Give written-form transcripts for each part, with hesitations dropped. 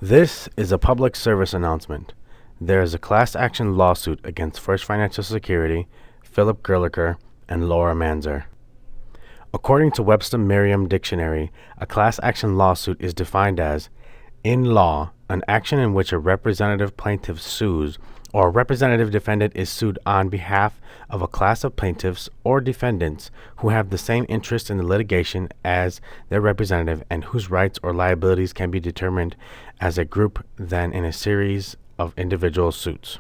This is a public service announcement. There is a class action lawsuit against First Financial Security, Philip Gerlicher, and Laura Manzer. According to Webster Merriam Dictionary, a class action lawsuit is defined as, in law, an action in which a representative plaintiff sues or a representative defendant is sued on behalf of a class of plaintiffs or defendants who have the same interest in the litigation as their representative and whose rights or liabilities can be determined as a group than in a series of individual suits.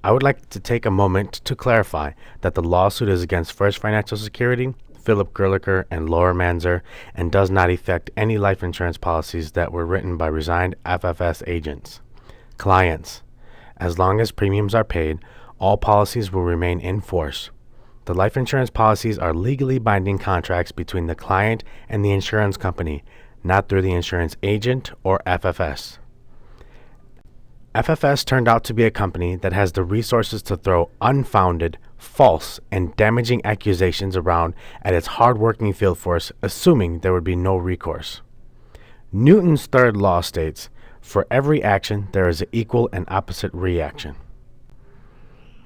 I would like to take a moment to clarify that the lawsuit is against First Financial Security, Philip Gerlicher, and Laura Manzer, and does not affect any life insurance policies that were written by resigned FFS agents. Clients: as long as premiums are paid, all policies will remain in force. The life insurance policies are legally binding contracts between the client and the insurance company, not through the insurance agent or FFS. FFS turned out to be a company that has the resources to throw unfounded, false, and damaging accusations around at its hard-working field force, assuming there would be no recourse. Newton's third law states, for every action, there is an equal and opposite reaction.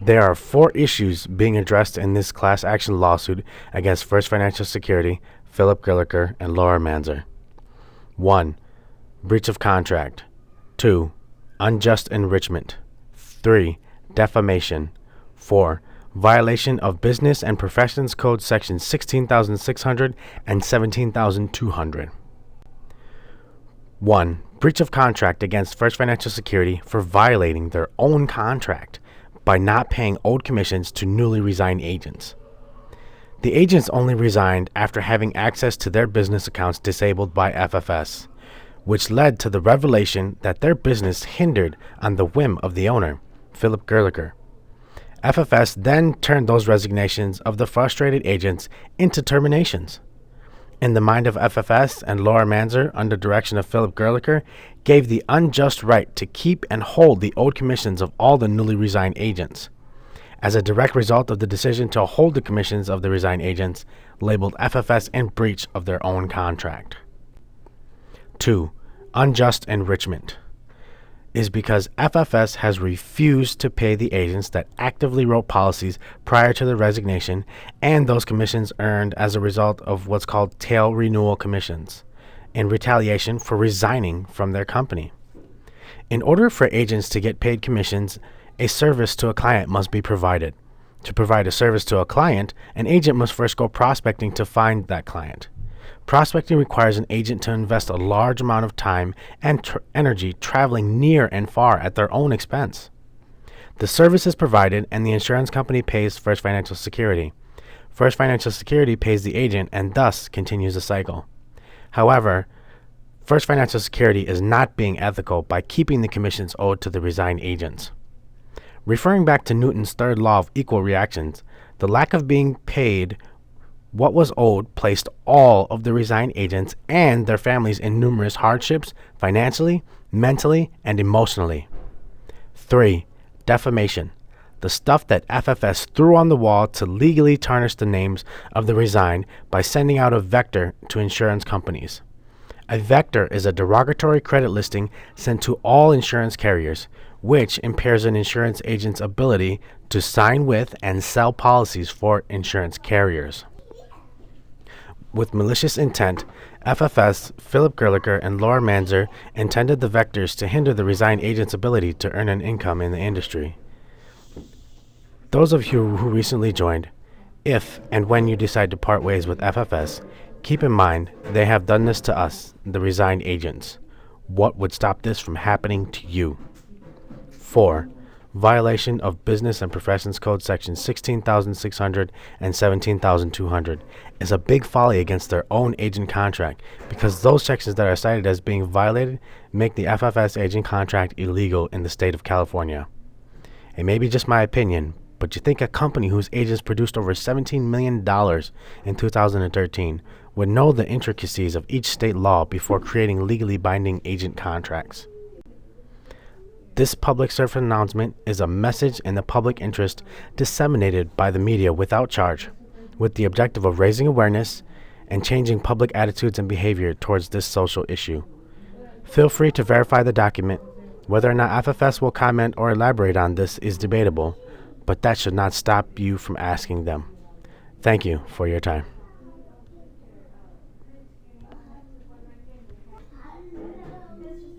There are 4 issues being addressed in this class action lawsuit against First Financial Security, Philip Gerlicher, and Laura Manzer. 1. Breach of contract. 2. Unjust enrichment. 3. Defamation. 4. Violation of Business and Professions Code Sections 16,600 and 17,200. 1. Breach of contract against First Financial Security for violating their own contract by not paying owed commissions to newly resigned agents. The agents only resigned after having access to their business accounts disabled by FFS, which led to the revelation that their business hindered on the whim of the owner, Philip Gerlicher. FFS then turned those resignations of the frustrated agents into terminations. In the mind of FFS and Laura Manzer, under direction of Philip Gerlicher, gave the unjust right to keep and hold the owed commissions of all the newly resigned agents. As a direct result of the decision to hold the commissions of the resigned agents, labeled FFS in breach of their own contract. 2. Unjust enrichment is because FFS has refused to pay the agents that actively wrote policies prior to the resignation and those commissions earned as a result of what's called tail renewal commissions in retaliation for resigning from their company. In order for agents to get paid commissions, a service to a client must be provided. To provide a service to a client, an agent must first go prospecting to find that client. Prospecting requires an agent to invest a large amount of time and energy traveling near and far at their own expense. The service is provided and the insurance company pays First Financial Security. First Financial Security pays the agent and thus continues the cycle. However, First Financial Security is not being ethical by keeping the commissions owed to the resigned agents. Referring back to Newton's third law of equal reactions, the lack of being paid what was owed placed all of the resigned agents and their families in numerous hardships, financially, mentally, and emotionally. 3. Defamation. The stuff that FFS threw on the wall to legally tarnish the names of the resigned by sending out a vector to insurance companies. A vector is a derogatory credit listing sent to all insurance carriers, which impairs an insurance agent's ability to sign with and sell policies for insurance carriers. With malicious intent, FFS, Philip Gerlicher, and Laura Manzer intended the vectors to hinder the resigned agent's ability to earn an income in the industry. Those of you who recently joined, if and when you decide to part ways with FFS, keep in mind they have done this to us, the resigned agents. What would stop this from happening to you? 4. Violation of Business and Professions Code Sections 16,600 and 17,200 is a big folly against their own agent contract because those sections that are cited as being violated make the FFS agent contract illegal in the state of California. It may be just my opinion, but you think a company whose agents produced over $17 million in 2013 would know the intricacies of each state law before creating legally binding agent contracts. This public service announcement is a message in the public interest disseminated by the media without charge, with the objective of raising awareness and changing public attitudes and behavior towards this social issue. Feel free to verify the document. Whether or not FFS will comment or elaborate on this is debatable, but that should not stop you from asking them. Thank you for your time.